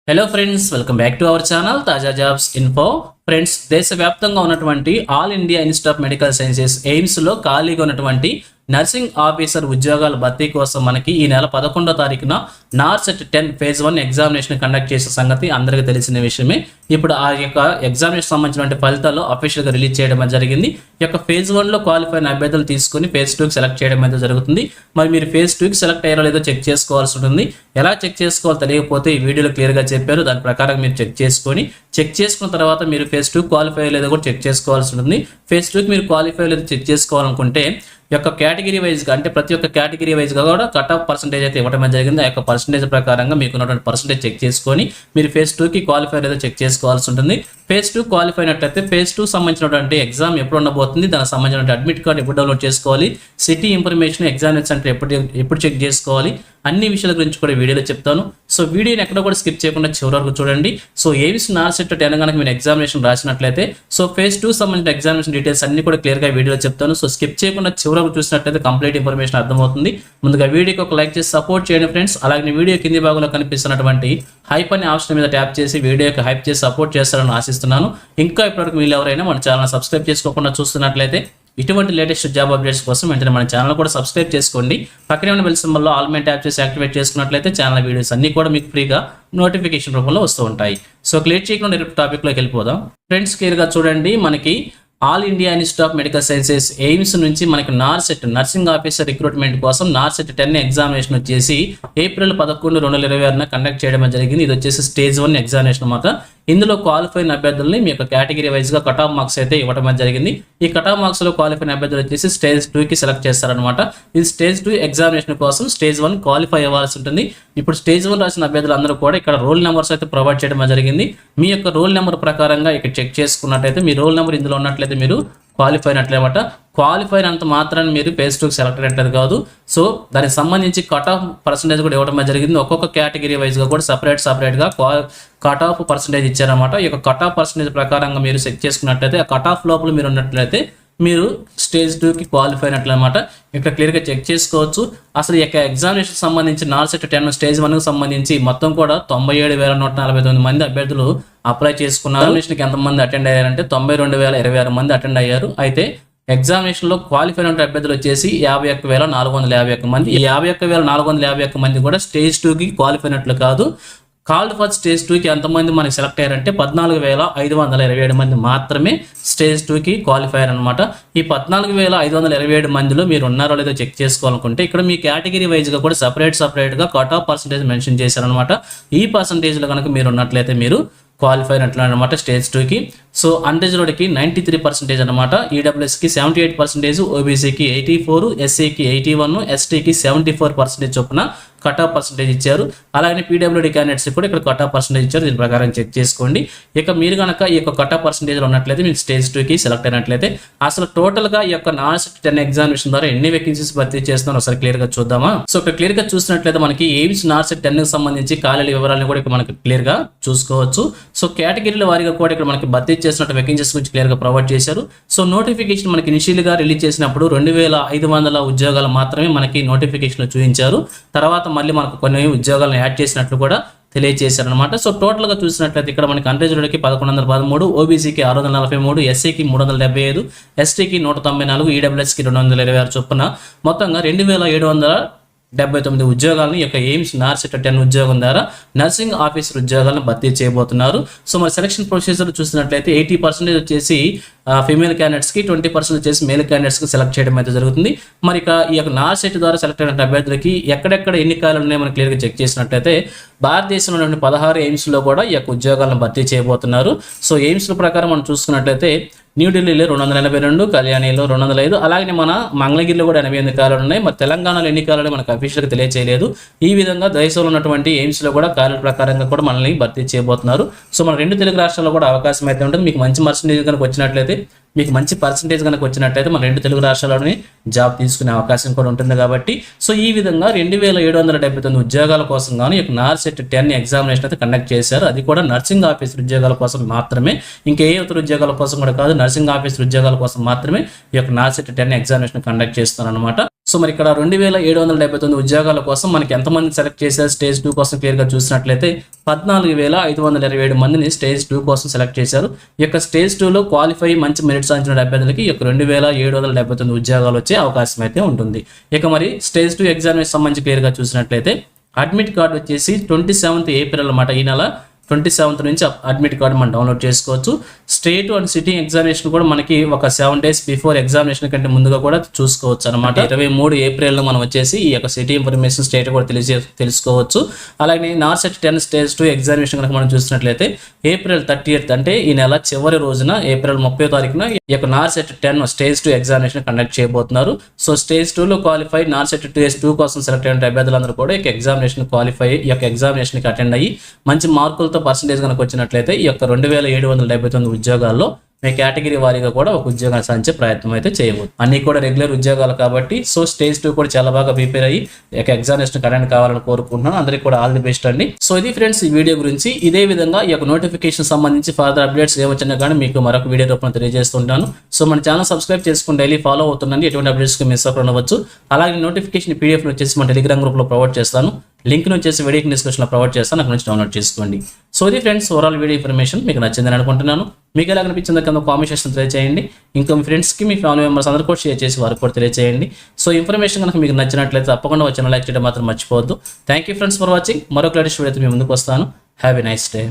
Hello friends, welcome back to our channel తాజా jobs info. Friends, దేశవ్యాప్తంగా ఉన్నటువంటి all India institute of medical sciences ఎయిమ్స్లో ఖాళీగా ఉన్నటువంటి నర్సింగ్ ఆఫీసర్ ఉద్యోగాల భర్తీ కోసం మనకి ఈ నెల 11వ తారీఖున నార్సెట్ 10 ఫేజ్ 1 ఎగ్జామినేషన్ కండక్ట్ చేసే సంగతి అందరికీ తెలిసిన విషయమే. ఇప్పుడు ఆ యొక్క ఎగ్జామినేషన్ సంబంధించిన ఫలితాలు అఫీషియల్గా రిలీజ్ చేయడం జరిగింది. ఈ యొక్క ఫేజ్ 1లో క్వాలిఫై అయిన అభ్యర్థులు తీసుకుని ఫేజ్ 2కి సెలెక్ట్ చేయడం అయితే జరుగుతుంది. మరి మీరు ఫేజ్ 2కి సెలెక్ట్ అయ్యారో లేదో చెక్ చేసుకోవాల్సి ఉంటుంది. ఎలా చెక్ చేసుకోవాలో తెలియకపోతే ఈ వీడియోలో క్లియర్గా చెప్పారు. దాని ప్రకారం మీరు చెక్ చేసుకున్న తర్వాత మీరు ఫేజ్ 2 క్వాలిఫై లేదో కూడా చెక్ చేసుకోవాల్సి ఉంటుంది. ఫేజ్ 2కి మీరు క్వాలిఫై లేదో చెక్ చేసుకోవాలనుకుంటే యొక్క కేటగిరీ వైజ్గా, అంటే ప్రతి ఒక్క కేటగిరీ వైజ్గా కూడా కట్ ఆఫ్ పర్సెంటేజ్ అయితే ఇవ్వడం జరిగింది. ఆ యొక్క పర్సెంటేజ్ ప్రకారంగా మీకు ఉన్నటువంటి పర్సెంటేజ్ చెక్ చేసుకొని మీరు ఫేజ్ 2కి క్వాలిఫై లేదో చెక్ చేసుకోవాల్సి ఉంటుంది. ఫేజ్ 2 క్వాలిఫై అయినట్లయితే ఫేజ్ 2 సంబంధించినటువంటి ఎగ్జామ్ ఎప్పుడు ఉండబోతుంది, దానికి సంబంధించిన అడ్మిట్ కార్డు ఎప్పుడు డౌన్లోడ్ చేసుకోవాలి, సిటీ ఇన్ఫర్మేషన్ ఎగ్జామినేషన్ సెంటర్ ఎప్పుడు చెక్ చేసుకోవాలి, అన్ని విషయాల గురించి కూడా వీడియోలో చెప్తాను. సో వీడియోని ఎక్కడ కూడా స్కిప్ చేయకుండా చివరి వరకు చూడండి. సో ఎయిమ్స్ నార్సెట్ 10 కనుక మీరు ఎగ్జామినేషన్ రాసినట్లయితే సో ఫేజ్ 2 సంబంధించిన ఎగ్జామినేషన్ డీటెయిల్స్ అన్ని కూడా క్లియర్గా వీడియోలో చెప్తాను. సో స్కిప్ చేయకుండా చివరి వరకు చూసినట్లయితే కంప్లీట్ ఇన్ఫర్మేషన్ అర్థమవుతుంది. ముందుగా వీడియోకి ఒక లైక్ చేసి సపోర్ట్ చేయండి ఫ్రెండ్స్. అలాగే వీడియో కింది భాగంలో కనిపిస్తున్నటువంటి హైప్ అనే ఆప్షన్ మీద ట్యాప్ చేసి వీడియోకి హైప్ చేసి సపోర్ట్ చేస్తారని ఆశిస్తున్నాను. ఇంకా ఇప్పటివరకు మీరు ఎవరైనా మన ఛానల్ సబ్స్క్రైబ్ చేసుకోకుండా చూస్తున్నట్లయితే ఇటువంటి లేటెస్ట్ జాబ్ అప్డేట్స్ కోసం వెంటనే మన ఛానల్ కూడా సబ్స్క్రైబ్ చేసుకోండి. పక్కనే ఉన్న బెల్ సింబల్లో ఆల్ మే ట్యాప్ చేసి యాక్టివేట్ చేసుకున్నట్లయితే ఛానల్ వీడియోస్ అన్ని కూడా మీకు ఫ్రీగా నోటిఫికేషన్ రూపంలో వస్తూ ఉంటాయి. సో క్లియర్ చేయకుండా టాపిక్లోకి వెళ్ళిపోదాం. ఫ్రెండ్స్, క్లియర్గా చూడండి. మనకి all India institute of medical sciences AIIMS నుంచి మనకి నార్సెట్ నర్సింగ్ ఆఫీసర్ రిక్రూట్మెంట్ కోసం నార్సెట్ 10 ఎగ్జామినేషన్ వచ్చేసి ఏప్రిల్ 11, 2026 కండక్ట్ చేయడం జరిగింది. ఇది వచ్చేసి స్టేజ్ 1 ఎగ్జామినేషన్ అన్నమాట. ఇందులో క్వాలిఫై అయిన అభ్యర్థుల్ని మీ యొక్క కేటగిరీ వైజ్గా కట్ ఆఫ్ మార్క్స్ అయితే ఇవ్వడం జరిగింది. ఈ కట్ ఆఫ్ మార్క్స్లో క్వాలిఫై అయిన అభ్యర్థులు వచ్చేసి స్టేజ్ 2కి సెలెక్ట్ చేస్తారనమాట. ఇది స్టేజ్ 2 ఎగ్జామినేషన్ కోసం స్టేజ్ 1 క్వాలిఫై అవ్వాల్సి ఉంటుంది. ఇప్పుడు స్టేజ్ 1 రాసిన అభ్యర్థులు అందరూ కూడా ఇక్కడ రోల్ నెంబర్స్ అయితే ప్రొవైడ్ చేయడం జరిగింది. మీ యొక్క రోల్ నెంబర్ ప్రకారంగా ఇక్కడ చెక్ చేసుకున్నట్లయితే మీ రోల్ నెంబర్ ఇందులో ఉన్నట్లయితే మీరు క్వాలిఫై అయినట్లమాట. క్వాలిఫై అయినంత మాత్రాన్ని మీరు ఫేజ్ 2కి సెలెక్ట్ అయినట్లేదు కాదు. సో దానికి సంబంధించి కట్ ఆఫ్ పర్సెంటేజ్ కూడా ఇవ్వడం జరిగింది. ఒక్కొక్క కేటగిరీ వైజ్గా కూడా సపరేట్గా కట్ ఆఫ్ పర్సెంటేజ్ ఇచ్చారన్నమాట. ఈ యొక్క కట్ ఆఫ్ పర్సెంటేజ్ ప్రకారంగా మీరు చెక్ చేసుకున్నట్లయితే ఆ కట్ ఆఫ్ లోపల మీరు ఉన్నట్లయితే మీరు స్టేజ్ 2కి క్వాలిఫై అయినట్లన్నమాట. ఇక్కడ క్లియర్గా చెక్ చేసుకోవచ్చు. అసలు ఈ యొక్క ఎగ్జామినేషన్ సంబంధించి నార్సెట్ 10 స్టేజ్ 1కి సంబంధించి మొత్తం కూడా 97,149 మంది అభ్యర్థులు అప్లై చేసుకున్నారు. ఎగ్జామినేషన్కి ఎంతమంది అటెండ్ అయ్యారంటే 92,026 మంది అటెండ్ అయ్యారు. అయితే ఎగ్జామినేషన్లో క్వాలిఫై అయిన అభ్యర్థులు వచ్చేసి 51,451 మంది. ఈ 51,451 మంది కూడా స్టేజ్ 2కి క్వాలిఫై అయినట్లు కాదు. కాల్డ్ ఫర్ స్టేజ్ 2కి ఎంతమంది మనకి సెలెక్ట్ అయ్యారంటే 14,527 మంది మాత్రమే స్టేజ్ 2కి క్వాలిఫై అయ్యారనమాట. ఈ 14,527 మందిలో మీరు ఉన్నారో లేదో చెక్ చేసుకోవాలనుకుంటే ఇక్కడ మీ కేటగిరీ వైజ్గా కూడా సపరేట్గా కట్ ఆఫ్ పర్సెంటేజ్ మెన్షన్ చేశారనమాట. ఈ పర్సెంటేజ్లో కనుక మీరు ఉన్నట్లయితే మీరు క్వాలిఫై అయినట్లు అనమాట స్టేజ్ 2కి. సో అన్రిజర్వ్డ్కి 93% అనమాట, ఈడబ్ల్యూఎస్కి 78%, ఓబీసీకి 84%, ఎస్సీకి 81%, ఎస్టీకి 74% చొప్పున కట్ ఆఫ్ పర్సెంటేజ్ ఇచ్చారు. అలాగే పీడబ్ల్యూడీ క్యాండిడేట్స్ కూడా ఇక్కడ కట్ ఆఫ్ పర్సెంటేజ్ ఇచ్చారు. దీని ప్రకారం చెక్ చేసుకోండి. ఇక మీరు కనుక ఈ యొక్క కట్ ఆఫ్ పర్సెంటేజ్లో ఉన్నట్లయితే మీకు స్టేజ్ 2కి సెలెక్ట్ అయినట్లయితే అసలు టోటల్గా ఈ యొక్క నార్సెట్ 10 ఎగ్జామినేషన్ ద్వారా ఎన్ని వేకెన్సీస్ భర్తీ చేస్తున్నారో ఒకసారి క్లియర్గా చూద్దామా. సో ఇక్కడ క్లియర్గా చూసినట్లయితే మనకి ఎయిమ్స్ నార్సెట్ 10కి సంబంధించి ఖాళీల వివరాలను కూడా ఇక్కడ మనకి క్లియర్గా చూసుకోవచ్చు. సో కేటగిరీల వారీగా కూడా ఇక్కడ మనకి భర్తీ చేసినట్టు వేకెన్సీస్ గురించి క్లియర్గా ప్రొవైడ్ చేశారు. సో నోటిఫికేషన్ మనకి ఇనిషియల్గా రిలీజ్ చేసినప్పుడు 2,500 ఉద్యోగాలు మాత్రమే మనకి నోటిఫికేషన్లో చూపించారు. తర్వాత మళ్ళీ మనకు కొన్ని ఉద్యోగాలను యాడ్ చేసినట్లు కూడా తెలియజేశారనమాట. సో టోటల్గా చూసినట్లయితే ఇక్కడ మనకి అన్రిజర్వ్డ్కి 1,113, ఓబీసీకి 643, ఎస్సీకి 375, ఎస్టీకి 194, ఈడబ్ల్యూఎస్కి 226 చొప్పున మొత్తంగా 2,779 ఉద్యోగాలను ఈ యొక్క ఎయిమ్స్ నార్సెట్ 10 ఉద్యోగం ద్వారా నర్సింగ్ ఆఫీసర్ ఉద్యోగాలను భర్తీ చేయబోతున్నారు. సో మరి సెలక్షన్ ప్రొసీజర్ చూసినట్లయితే 80% వచ్చేసి ఫీమేల్ క్యాండిడేట్స్కి, 20% వచ్చేసి మేల్ క్యాండిడేట్స్కి సెలెక్ట్ చేయడం అయితే జరుగుతుంది. మరి ఇక ఈ యొక్క నార్సెట్ ద్వారా సెలెక్ట్ అయిన అభ్యర్థులకి ఎక్కడెక్కడ ఎన్ని ఖాళీలు ఉన్నాయో మనం క్లియర్గా చెక్ చేసినట్లయితే భారతదేశంలోని 16 ఎయిమ్స్లో కూడా ఈ యొక్క ఉద్యోగాలను భర్తీ చేయబోతున్నారు. సో ఎయిమ్స్ల ప్రకారం మనం చూసుకున్నట్లయితే న్యూఢిల్లీలో 282, కళ్యాణిలో 205, అలాగే మన మంగళగిరిలో కూడా 88 ఖాళీలు ఉన్నాయి. మరి తెలంగాణలో ఎన్ని ఖాళీలు మనకు అఫీషియల్గా తెలియచేయలేదు. ఈ విధంగా దేశంలో ఉన్నటువంటి ఎయిమ్స్లో కూడా ఖాళీల ప్రకారంగా కూడా మనల్ని భర్తీ చేయబోతున్నారు. సో మన 2 తెలుగు రాష్ట్రాల్లో కూడా అవకాశం అయితే ఉంటుంది. మీకు మంచి పర్సెంటేజ్ కనుక వచ్చినట్లయితే మన 2 తెలుగు రాష్ట్రాల్లోనే జాబ్ తీసుకునే అవకాశం కూడా ఉంటుంది కాబట్టి సో ఈ విధంగా 2,779 ఉద్యోగాల కోసం గాను ఈ యొక్క నార్సెట్ 10 ఎగ్జామినేషన్ అయితే కండక్ట్ చేశారు. అది కూడా నర్సింగ్ ఆఫీసర్ ఉద్యోగాల కోసం మాత్రమే, ఇంకే ఇతర ఉద్యోగాల కోసం కూడా కాదు, నర్సింగ్ ఆఫీసర్ ఉద్యోగాల కోసం మాత్రమే ఈ యొక్క నార్సెట్ 10 ఎగ్జామినేషన్ కండక్ట్ చేస్తున్నారు అనమాట. సో మరి ఇక్కడ 2779 ఉద్యోగాల కోసం మనకి ఎంతమంది సెలెక్ట్ చేశారు స్టేజ్ 2 కోసం క్లియర్గా చూసినట్లయితే 14,527 మందిని స్టేజ్ 2 కోసం సెలెక్ట్ చేశారు. ఈ యొక్క స్టేజ్ 2లో క్వాలిఫై మంచి మెరిట్ సాధించిన అభ్యర్థులకి ఈ యొక్క 2779 ఉద్యోగాలు వచ్చే అవకాశం అయితే ఉంటుంది. ఇక మరి స్టేజ్ 2 ఎగ్జామినేషన్ సంబంధించి క్లియర్గా చూసినట్లయితే అడ్మిట్ కార్డు వచ్చేసి 27th ఏప్రిల్ అన్నమాట. ఈ నెల 27th నుంచి అడ్మిట్ కార్డు మనం డౌన్లోడ్ చేసుకోవచ్చు. స్టేట్ అండ్ సిట్టింగ్ ఎగ్జామినేషన్ కూడా మనకి ఒక 7 days బిఫోర్ ఎగ్జామినేషన్ కంటే ముందుగా కూడా చూసుకోవచ్చు అనమాట. 23 ఏప్రిల్లో మనం వచ్చేసి ఈ యొక్క సిటీ ఇన్ఫర్మేషన్ స్టేట్ కూడా తెలుసుకోవచ్చు. అలాగే నార్సెట్ 10 స్టేజ్ 2 ఎగ్జామినేషన్ కనుక మనం చూసినట్లయితే April 30th అంటే ఈ నెల చివరి రోజున April 30వ తారీఖున ఈ యొక్క నార్సెట్ 10 స్టేజ్ 2 ఎగ్జామినేషన్ కండక్ట్ చేయబోతున్నారు. సో స్టేజ్ 2లో క్వాలిఫై నార్సెట్ స్టేజ్ 2 కోసం సెలెక్ట్ అయిన అభ్యర్థులందరూ కూడా ఈ యొక్క ఎగ్జామినేషన్ క్వాలిఫై ఈ యొక్క ఎగ్జామినేషన్కి అటెండ్ అయ్యి మంచి మార్కులతో పర్సెంటేజ్ కనుక వచ్చినట్లయితే ఈ యొక్క 2779 ఉద్యోగాల్లో మీ కేటగిరీ వారీగా కూడా ఒక ఉద్యోగాన్ని సాధించే ప్రయత్నం అయితే చేయవచ్చు. అన్ని కూడా రెగ్యులర్ ఉద్యోగాలు కాబట్టి సో స్టేజ్ 2 కూడా చాలా బాగా ప్రిపేర్ అయ్యి ఎగ్జామినేషన్ అటెండ్ కావాలని కోరుకుంటున్నాను. అందరికీ కూడా ఆల్ ది బెస్ట్ అండి. సో ఇది ఫ్రెండ్స్ ఈ వీడియో గురించి. ఇదే విధంగా ఈ యొక్క నోటిఫికేషన్ సంబంధించి ఫర్దర్ అప్డేట్స్ ఏవచ్చినా కానీ మీకు మరొక వీడియో రూపంలో తెలియజేస్తుంటాను. సో మన ఛానల్ సబ్స్క్రైబ్ చేసుకుని డైలీ ఫాలో అవుతుండండి. ఎటువంటి అప్డేట్స్కి మిస్ అవ్వకుండా ఉండవచ్చు. అలాగే నోటిఫికేషన్ PDF వచ్చేసి మన టెలిగ్రామ్ గ్రూప్లో ప్రొవైడ్ చేస్తాను. లింక్ వచ్చేసి వీడియో డిస్క్రిప్షన్లో ప్రొవైడ్ చేస్తాను, అక్కడ నుంచి డౌన్లోడ్ చేసుకోండి. సో ఇది ఫ్రెండ్స్ ఓవరాల్ వీడియో ఇన్ఫర్మేషన్ మీకు నచ్చిందని అనుకుంటున్నాను. మీకు ఎలా అనిపించిందో కింద కామెంట్ సెక్షన్ తెలియజేయండి. ఇంకా మీ ఫ్రెండ్స్కి మీ ఫ్యామిలీ మెంబర్స్ అందరూ కూడా షేర్ చేసి వారికి కూడా తెలియజేయండి. సో ఇన్ఫర్మేషన్ కనుక మీకు నచ్చినట్లయితే తప్పకుండా వచ్చిన లైక్ చేయడం మాత్రం మర్చిపోవద్దు. Thank you friends for watching. మరొక లేటెస్ట్ వీడియో మీ ముందుకు వస్తాను. Have a nice day.